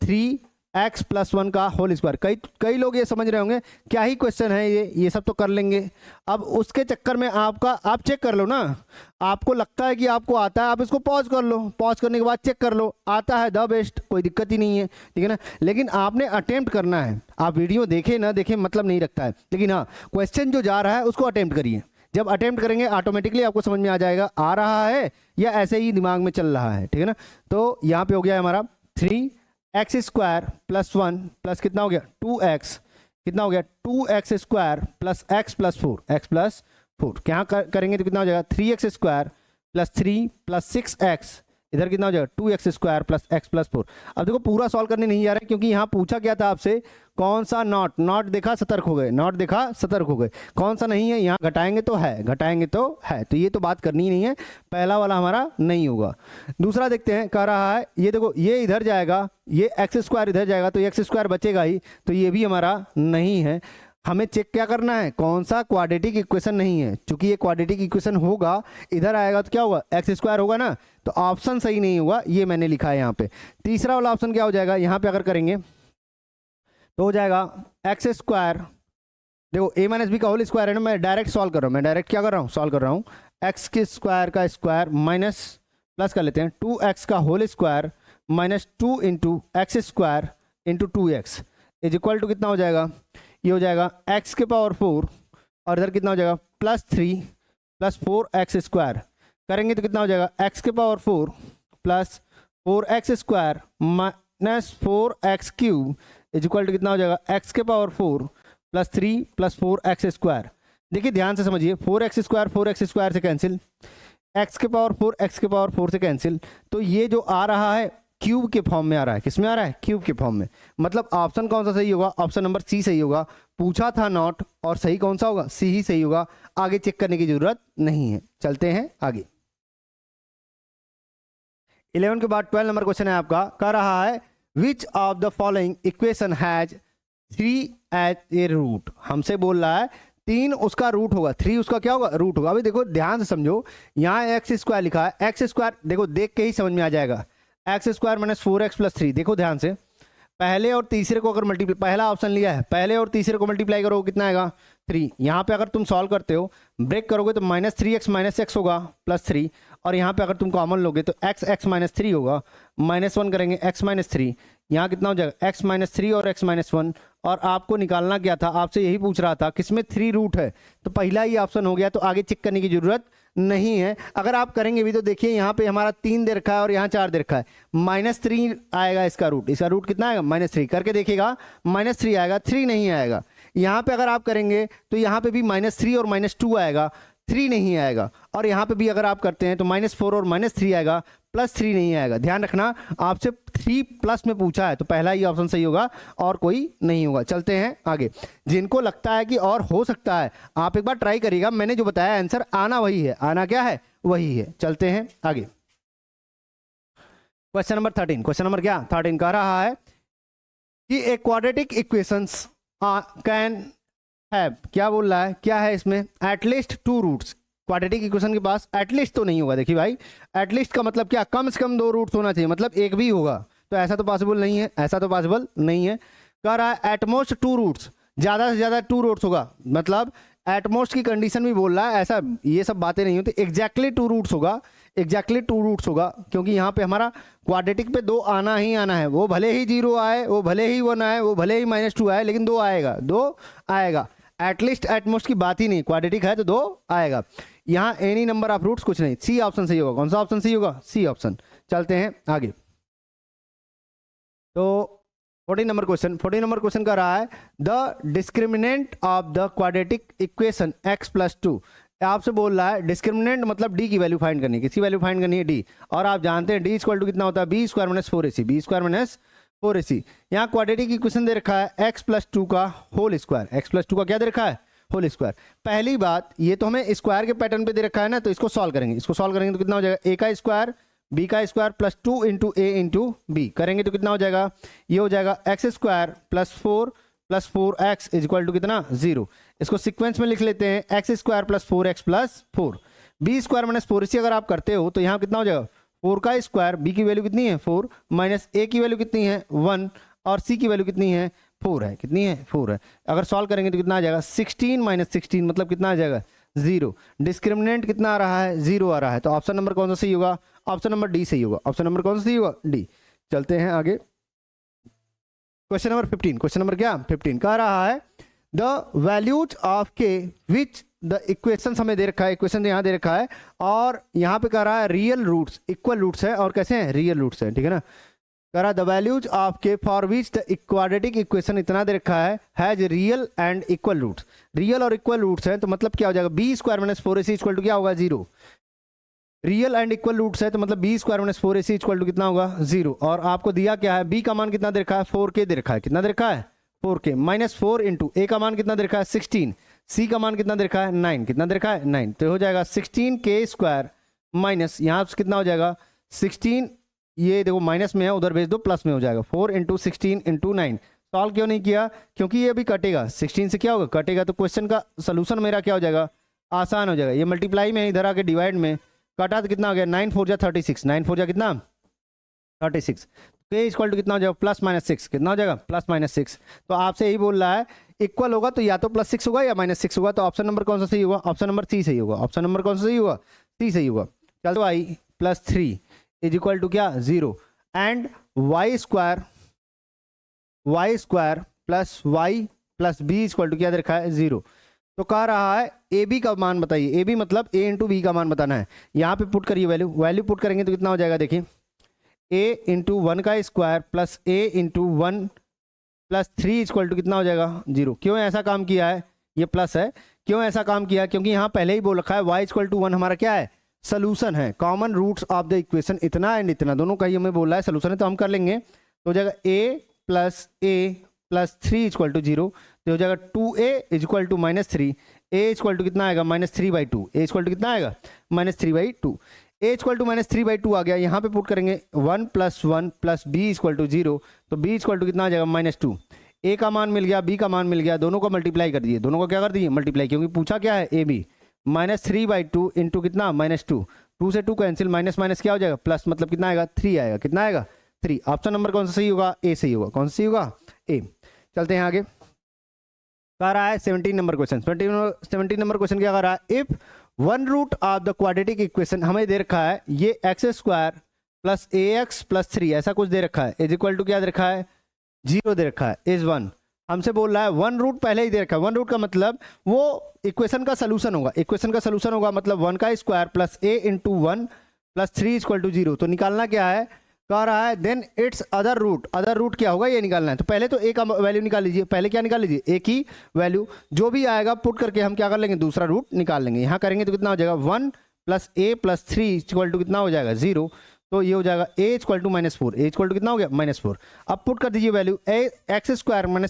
3x + 1 का होल स्क्वायर। कई लोग ये समझ रहे होंगे क्या ही क्वेश्चन है ये सब तो कर लेंगे। अब उसके चक्कर में आप चेक कर लो ना, आपको लगता है कि आपको आता है, आप इसको पॉज कर लो, पॉज करने के बाद चेक कर लो, आता है द बेस्ट, कोई दिक्कत ही नहीं है। ठीक है ना, लेकिन आपने अटेम्प्ट करना है। आप वीडियो देखें ना देखें मतलब नहीं रखता है, लेकिन हाँ क्वेश्चन जो जा रहा है उसको अटेम्प्ट करिए। जब अटेम्प्ट करेंगे ऑटोमेटिकली आपको समझ में आ जाएगा आ रहा है या ऐसे ही दिमाग में चल रहा है। ठीक है ना, तो यहाँ पे हो गया हमारा 3x² + 1 प्लस कितना हो गया, 2x, कितना हो गया, 2x² + x + 4, x + 4 क्या करेंगे तो कितना हो जाएगा, 3x² + 3 + 6x, इधर कितना हो जाएगा, 2x² + x + 4। अब देखो पूरा सॉल्व करने नहीं जा रहा है, क्योंकि यहाँ पूछा क्या था आपसे, कौन सा नॉट देखा सतर्क हो गए, नॉट देखा सतर्क हो गए, कौन सा नहीं है, यहाँ घटाएंगे तो है, घटाएंगे तो है, तो ये तो बात करनी ही नहीं है, पहला वाला हमारा नहीं होगा। दूसरा देखते हैं, कह रहा है ये देखो, ये इधर जाएगा, ये x² इधर जाएगा तो x² बचेगा ही, तो ये भी हमारा नहीं है। हमें चेक क्या करना है, कौन सा क्वाड्रेटिक इक्वेशन नहीं है। चूंकि ये क्वाड्रेटिक इक्वेशन होगा, इधर आएगा तो क्या होगा, x² होगा ना, तो ऑप्शन सही नहीं होगा, ये मैंने लिखा है यहाँ पे। तीसरा वाला ऑप्शन क्या हो जाएगा, यहाँ पे अगर करेंगे तो हो जाएगा x², देखो a - b का होल स्क्वायर है ना, मैं डायरेक्ट सॉल्व कर रहा हूँ, मैं डायरेक्ट क्या कर रहा हूँ, सॉल्व कर रहा हूँ। x² का स्क्वायर माइनस प्लस कर लेते हैं 2x का whole square -2 × x² × 2x is equal to कितना हो जाएगा, ये हो जाएगा x⁴ और इधर कितना हो जाएगा, +3 + 4x² करेंगे तो कितना हो जाएगा, x⁴ + 4x² - 4x³ is equal to कितना हो जाएगा, x⁴ + 3 + 4x²। देखिए ध्यान से समझिए, 4x² से कैंसिल, x⁴ से कैंसिल, तो ये जो आ रहा है क्यूब के फॉर्म में आ रहा है। किस में आ रहा है, क्यूब के फॉर्म में। मतलब ऑप्शन कौन सा सही होगा, ऑप्शन नंबर सी सही होगा। पूछा था नॉट, और सही कौन सा होगा, सी ही सही होगा, आगे चेक करने की जरूरत नहीं है। चलते हैं आगे। 11 के बाद 12 नंबर क्वेश्चन है आपका, कह रहा है which of the following equation has 3 as a root. हमसे बोल रहा है 3 उसका रूट होगा, 3 उसका क्या होगा, रूट होगा। अभी देखो ध्यान से समझो, यहाँ x² लिखा है, x² देखो देख के ही समझ में आ जाएगा, x² - 4x + 3। देखो ध्यान से, पहले और तीसरे को अगर मल्टीप्लाई, पहला ऑप्शन लिया है, पहले और तीसरे को मल्टीप्लाई करोगे कितना आएगा, 3। यहाँ पे अगर तुम सॉल्व करते हो, ब्रेक करोगे तो -3x - x होगा +3, और यहाँ पे अगर तुम कॉमन लोगे तो x - 3 होगा, -1 करेंगे x - 3, यहाँ कितना हो जाएगा, x - 3 और x - 1। और आपको निकालना क्या था, आपसे यही पूछ रहा था किसमें 3 रूट है, तो पहला ही ऑप्शन हो गया, तो आगे चेक करने की जरूरत नहीं है। अगर आप करेंगे भी तो देखिए यहाँ पे हमारा 3 दे रखा है और यहाँ 4 दे रखा है, -3 आएगा इसका रूट, इसका रूट कितना आएगा, -3 करके देखिएगा, -3 आएगा, 3 नहीं आएगा। यहाँ पे अगर आप करेंगे तो यहाँ पे भी -3 और -2 आएगा, 3 नहीं आएगा। और यहाँ पे भी अगर आप करते हैं तो -4 और -3 आएगा, +3 नहीं आएगा। ध्यान रखना, आपसे 3+ में पूछा है तो पहला ही ऑप्शन सही होगा और कोई नहीं होगा। चलते हैं आगे। जिनको लगता है कि और हो सकता है, आप एक बार ट्राई करिएगा, मैंने जो बताया आंसर आना वही है, आना क्या है, वही है। चलते हैं आगे। क्वेश्चन नंबर 13, क्वेश्चन नंबर क्या, 13 कह रहा है कि a quadratic equations can have, क्या बोल रहा है, क्या है इसमें, at least two roots. Quadratic equation के पास एटलीस्ट तो नहीं होगा, देखिए भाई एटलीस्ट का मतलब क्या, कम से कम 2 रूट्स होना चाहिए, मतलब एक भी होगा, तो ऐसा तो पॉसिबल नहीं है, ऐसा तो पॉसिबल नहीं है। कह रहा है एटमोस्ट 2 रूट्स, ज़्यादा से ज़्यादा 2 रूट्स होगा, मतलब एटमोस्ट की कंडीशन भी बोल रहा है, ऐसा ये सब बातें नहीं होती, एग्जैक्टली 2 रूट्स होगा, एग्जैक्टली 2 रूट्स होगा, क्योंकि यहाँ पे हमारा क्वाड्रेटिक पे 2 आना ही आना है, वो भले ही 0 आए, वो भले ही 1 आए, वो भले ही -2 आए, लेकिन 2 आएगा, 2 आएगा। एटलीस्ट एटमोस्ट की बात ही नहीं, क्वाड्रेटिक है तो 2 आएगा। यहाँ एनी नंबर ऑफ रूट्स कुछ नहीं, सी ऑप्शन सही होगा। कौन सा ऑप्शन सही होगा, सी ऑप्शन। चलते हैं आगे। तो 14 नंबर क्वेश्चन का रहा है the discriminant of the quadratic equation x + 2। आपसे बोल रहा है डिस्क्रिमिनेंट मतलब d की वैल्यू फाइंड करनी है, किसकी वैल्यू फाइंड करनी है, d। और आप जानते हैं d = कितना होता है, b² - 4ac, b² - 4ac। यहाँ क्वाड्रेटिक इक्वेशन दे रखा है x + 2 का होल स्क्वायर, x + 2 का क्या दे रखा है, होल स्क्वायर। पहली बात, ये तो हमें स्क्वायर के पैटर्न पे दे रखा है ना, तो इसको सॉल्व करेंगे, तो कितना हो जाएगा, a का स्क्वायर b का स्क्वायर प्लस 2 × a × b करेंगे तो कितना हो जाएगा, ये हो जाएगा x² + 4 + 4x = कितना, 0। इसको सीक्वेंस में लिख लेते हैं, x² + 4x + 4, b² - 4c अगर आप करते हो तो यहाँ कितना हो जाएगा, 4 का स्क्वायर, b की वैल्यू कितनी है 4, माइनस a की वैल्यू कितनी है 1, और c की वैल्यू कितनी है 4 है, कितनी है 4 है। अगर सॉल्व करेंगे तो कितना आ जाएगा, 16 - 16 मतलब कितना आ जाएगा, 0। डिस्क्रिमिनेंट कितना आ रहा है, 0 आ रहा है, तो ऑप्शन नंबर कौन सा सही होगा, ऑप्शन नंबर डी सही होगा। ऑप्शन नंबर कौन सा सही होगा, डी। चलते हैं आगे। क्वेश्चन नंबर 15, क्वेश्चन नंबर क्या 15 कह रहा है द वैल्यूज ऑफ के विच द इक्वेशन हमें दे रखा है, इक्वेशन यहाँ दे रखा है, और यहाँ पे कह रहा है रियल रूट्स, इक्वल रूट्स है, और कैसे हैं, रियल रूट्स हैं, ठीक है ना। कह रहा है the values of K for which the quadratic equation इतना दे रखा है has real and equal roots, real और इक्वल रूट्स हैं, तो मतलब क्या हो जाएगा, b² - 4ac = क्या होगा, 0। रियल एंड इक्वल रूट्स है तो मतलब b² - 4ac = कितना होगा, 0। और आपको दिया क्या है, b का मान कितना दे रखा है, 4k दे रखा है, कितना दे रखा है 4k, -4 × a का मान कितना दे रखा है 16, c का मान कितना दे रखा है 9, कितना दे रखा है 9, तो हो जाएगा 16k² माइनस यहाँ से कितना हो जाएगा 16, ये देखो माइनस में है, उधर भेज दो प्लस में हो जाएगा, 4 × 16 × 9। सॉल्व क्यों नहीं किया, क्योंकि ये अभी कटेगा, 16 से क्या होगा कटेगा, तो क्वेश्चन का सोल्यूशन मेरा क्या हो जाएगा, आसान हो जाएगा। ये मल्टीप्लाई में इधर आके डिवाइड में कटा तो कितना हो गया, 9 × 4 = 36, 9 × 4 = कितना 36, k = कितना हो जाएगा, +-6, कितना हो जाएगा +-6। तो आपसे यही बोल रहा है इक्वल होगा तो या तो +6 होगा या -6 होगा, तो ऑप्शन नंबर कौन सा सही होगा, ऑप्शन नंबर सी सही होगा। ऑप्शन नंबर कौन सा सही होगा, सी सही होगा। चलो i + 3 = क्या 0 एंड y² + y + b = क्या दे रखा है 0। तो कह रहा है ए बी का मान बताइए, ए बी मतलब a × b का मान बताना है। यहाँ पे पुट करिए वैल्यू पुट करेंगे तो कितना हो जाएगा, देखिए a × 1 का स्क्वायर प्लस a × 1 + 3 = कितना हो जाएगा 0। क्यों ऐसा काम किया है, ये प्लस है, क्यों ऐसा काम किया, क्योंकि यहाँ पहले ही बोल रखा है y = 1 हमारा क्या है, सोल्यूशन है। Common roots of the equation इतना एंड इतना दोनों का ही हमें बोल रहा है सोल्यूशन है, तो हम कर लेंगे। तो हो जाएगा a + 3 = 0, तो हो जाएगा 2a = -3, a = कितना आएगा -3/2, a = कितना आएगा -3/2, a = -3/2 आ गया। यहाँ पे पुट करेंगे 1 + 1 + b = 0, तो b = कितना आ जाएगा -2। a का मान मिल गया, b का मान मिल गया, दोनों को मल्टीप्लाई कर दिए, दोनों को क्या कर दिए मल्टीप्लाई, क्योंकि पूछा क्या है a b, -3/2 × कितना -2, 2 से 2 कैंसिल, माइनस क्या हो जाएगा प्लस, मतलब कितना आएगा 3 आएगा, कितना आएगा 3। ऑप्शन नंबर कौन सा सही होगा, ए सही होगा। कौन सा सही होगा, ए। चलते हैं आगे। कह रहा है 17 नंबर क्वेश्चन, 17 नंबर क्वेश्चन क्या कह रहा है, if one root of the quadratic equation हमें दे रखा है ये x² + ax + 3 ऐसा कुछ दे रखा है, = क्या दे रखा है 0 दे रखा है, इज 1। हमसे बोल रहा है वन रूट पहले ही दे रखा है, वन रूट का मतलब वो इक्वेशन का सोल्यूशन होगा, इक्वेशन का सोल्यूशन होगा मतलब 1 का स्क्वायर प्लस a × 1 + 3 = 0। तो निकालना क्या है, कह रहा है देन इट्स अदर रूट क्या होगा ये निकालना है। तो पहले तो a का वैल्यू निकाल लीजिए, पहले क्या निकाल लीजिए a की वैल्यू, जो भी आएगा पुट करके हम क्या कर लेंगे दूसरा रूट निकाल लेंगे। यहाँ करेंगे तो कितना हो जाएगा 1 + a + 3 = कितना हो जाएगा 0, तो ये हो जाएगा a = -4, a = कितना हो गया -4। अब पुट कर दीजिए वैल्यू x² -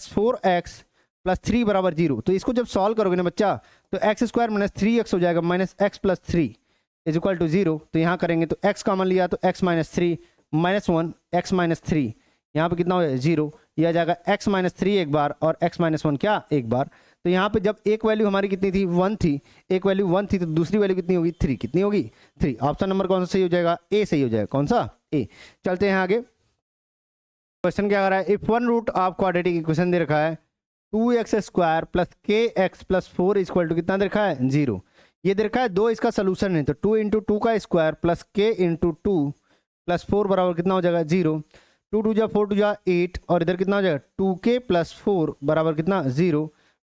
4x + 3 = 0। तो इसको जब सॉल्व करोगे ना बच्चा तो x² - 3x हो जाएगा -x + 3 = 0। तो यहाँ करेंगे तो x कॉमन लिया तो x - 3 -1 x - 3 यहाँ पे कितना हो जाएगा 0, यह आ जाएगा x - 3 एक बार और x - 1 क्या एक बार। तो यहाँ पे जब एक वैल्यू हमारी कितनी थी 1 थी, एक वैल्यू 1 थी, तो दूसरी वैल्यू कितनी होगी 3, कितनी होगी 3। ऑप्शन नंबर कौन सा सही हो जाएगा, ए सही हो जाएगा। कौन सा, ए। चलते हैं आगे, क्वेश्चन क्या कर रहा है, if one root of quadratic equation दे रखा है 2x² plus kx plus 4 equal to कितना दे रखा है 0। ये दे रखा है 2, इसका सोल्यूशन है, तो 2 इंटू 2 का square plus k into 2 plus 4 बराबर कितना हो जाएगा 0। 2 2 जा 4 2 जा 8 और इधर कितना हो जाएगा 2k प्लस 4 बराबर कितना 0।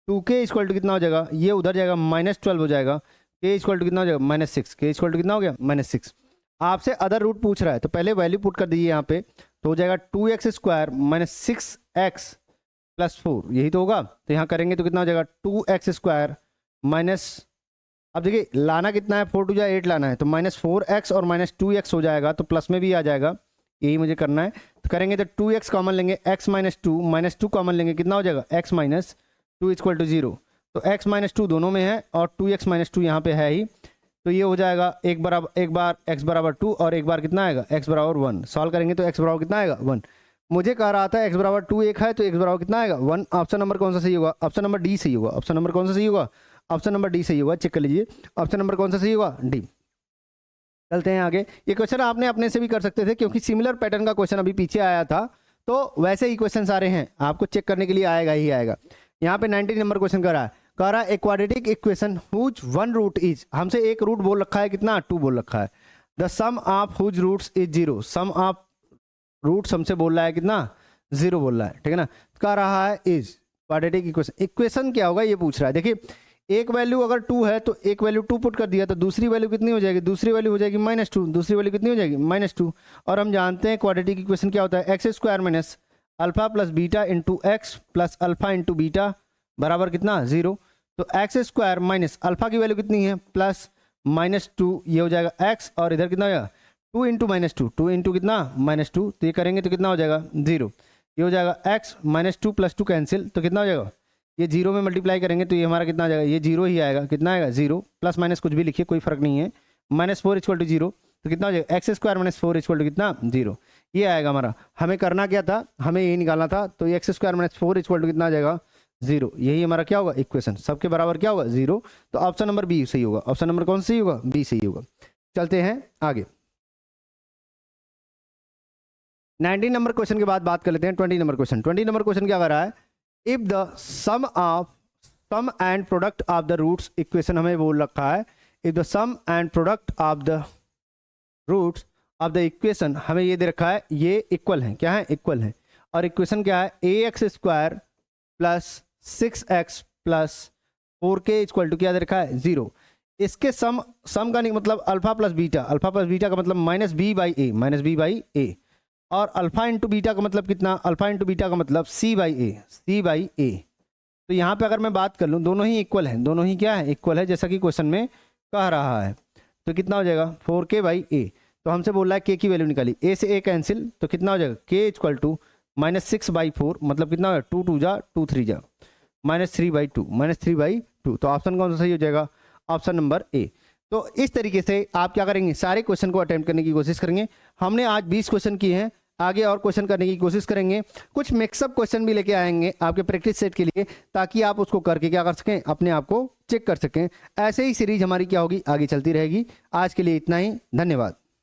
2k इक्वल टू कितना हो जाएगा, ये उधर जाएगा -12 हो जाएगा, k इक्वल टू कितना हो जाएगा -6, k इक्वल टू कितना हो गया -6। आपसे अदर रूट पूछ रहा है तो पहले वैल्यू पुट कर दीजिए यहाँ पे, तो हो जाएगा 2x² माइनस 6x प्लस 4, यही तो होगा। तो यहाँ करेंगे तो कितना हो जाएगा 2x² माइनस, अब देखिए लाना कितना है 4 2 जा 8 लाना है, तो -4x और -2x हो जाएगा, तो प्लस में भी आ जाएगा, यही मुझे करना है। तो करेंगे तो 2x कॉमन लेंगे, x - 2 कॉमन लेंगे, कितना हो जाएगा x - 2 इक्वल टू 0। तो x - 2 दोनों में है और 2x - 2 यहाँ पे है ही, तो ये हो जाएगा एक बार x बराबर 2 और एक बार कितना आएगा x बराबर 1। सॉल्व करेंगे तो x बराबर कितना आएगा 1। मुझे कह रहा था x बराबर 2 एक है, तो x बराबर कितना आएगा 1। ऑप्शन नंबर कौन सा सही होगा, ऑप्शन नंबर डी सही होगा। ऑप्शन नंबर कौन सा सही होगा, ऑप्शन नंबर डी सही होगा, चेक कर लीजिए ऑप्शन नंबर कौन सा सही होगा, डी। चलते हैं आगे, ये क्वेश्चन आपने अपने से भी कर सकते थे क्योंकि सिमिलर पैटर्न का क्वेश्चन अभी पीछे आया था, तो वैसे ही क्वेश्चन सारे हैं, आपको चेक करने के लिए आएगा ही आएगा। यहाँ पे 19 नंबर क्वेश्चन कर रहा है quadratic equation whose one root is, हमसे एक रूट बोल रखा है, कितना 2 बोल रखा है। The sum of whose roots is 0, sum of roots हमसे बोल रहा है कितना 0 बोल रहा है, ठीक है ना। कह रहा है इज क्वाड्रेटिक इक्वेशन, इक्वेशन क्या होगा ये पूछ रहा है। देखिए एक वैल्यू अगर 2 है तो एक वैल्यू 2 पुट कर दिया, तो दूसरी वैल्यू कितनी हो जाएगी, दूसरी वैल्यू हो जाएगी -2, दूसरी वैल्यू कितनी हो जाएगी -2। और हम जानते हैं क्वाड्रेटिक इक्वेशन क्या होता है, x² minus alpha plus beta into x plus alpha into beta बराबर कितना 0। तो x² माइनस अल्फा की वैल्यू कितनी है प्लस -2, ये हो जाएगा x, और इधर कितना हो जाएगा 2 इंटू -2, 2 इंटू कितना -2, तो ये करेंगे तो कितना हो जाएगा 0। ये हो जाएगा x -2 + 2 कैंसिल, तो कितना हो जाएगा, ये 0 में मल्टीप्लाई करेंगे तो ये हमारा कितना आ जाएगा, ये 0 ही आएगा, कितना आएगा 0, प्लस माइनस कुछ भी लिखिए कोई फर्क नहीं है। -4 इक्वल टू 0, तो कितना हो जाएगा x² - 4 इक्वल टू कितना 0, ये आएगा हमारा। हमें करना क्या था, हमें यही निकालना था, तो x² - 4 इक्वल टू कितना आ जाएगा 0, यही हमारा क्या होगा इक्वेशन, सबके बराबर क्या होगा 0। तो ऑप्शन नंबर बी सही होगा। ऑप्शन नंबर कौन सही होगा, बी सही होगा। चलते हैं आगे, 19 नंबर क्वेश्चन के बाद बात कर लेते हैं 20 नंबर क्वेश्चन। 20 नंबर क्वेश्चन क्या कर रहा है, if the sum and product of the roots, equation हमें बोल रखा है if the sum and product of the roots of the equation, हमें ये दे रखा है, ये इक्वल है, क्या है इक्वल है, और इक्वेशन क्या है ax² plus 6x plus 4k equal to क्या दे रखा है 0। इसके सम का नहीं मतलब अल्फा प्लस बीटा का मतलब -b/a, और अल्फा इंटू बीटा का मतलब कितना, अल्फा इंटू बीटा का मतलब c/a। तो यहाँ पे अगर मैं बात कर लूँ, दोनों ही इक्वल हैं, दोनों ही क्या है इक्वल है, जैसा कि क्वेश्चन में कह रहा है। तो कितना हो जाएगा 4k/a, तो हमसे बोल रहा है k की वैल्यू निकाली, a से a कैंसिल, तो कितना हो जाएगा k इक्वल टू -6/4, मतलब कितना होगा 2 2 जा 2 3 जा -3/2, तो ऑप्शन कौन सा सही हो जाएगा, ऑप्शन नंबर ए। तो इस तरीके से आप क्या करेंगे, सारे क्वेश्चन को अटेम्प्ट करने की कोशिश करेंगे। हमने आज 20 क्वेश्चन किए हैं, आगे और क्वेश्चन करने की कोशिश करेंगे, कुछ मिक्सअप क्वेश्चन भी लेके आएंगे आपके प्रैक्टिस सेट के लिए, ताकि आप उसको करके क्या कर सकें, अपने आप को चेक कर सकें। ऐसे ही सीरीज हमारी क्या होगी, आगे चलती रहेगी। आज के लिए इतना ही, धन्यवाद।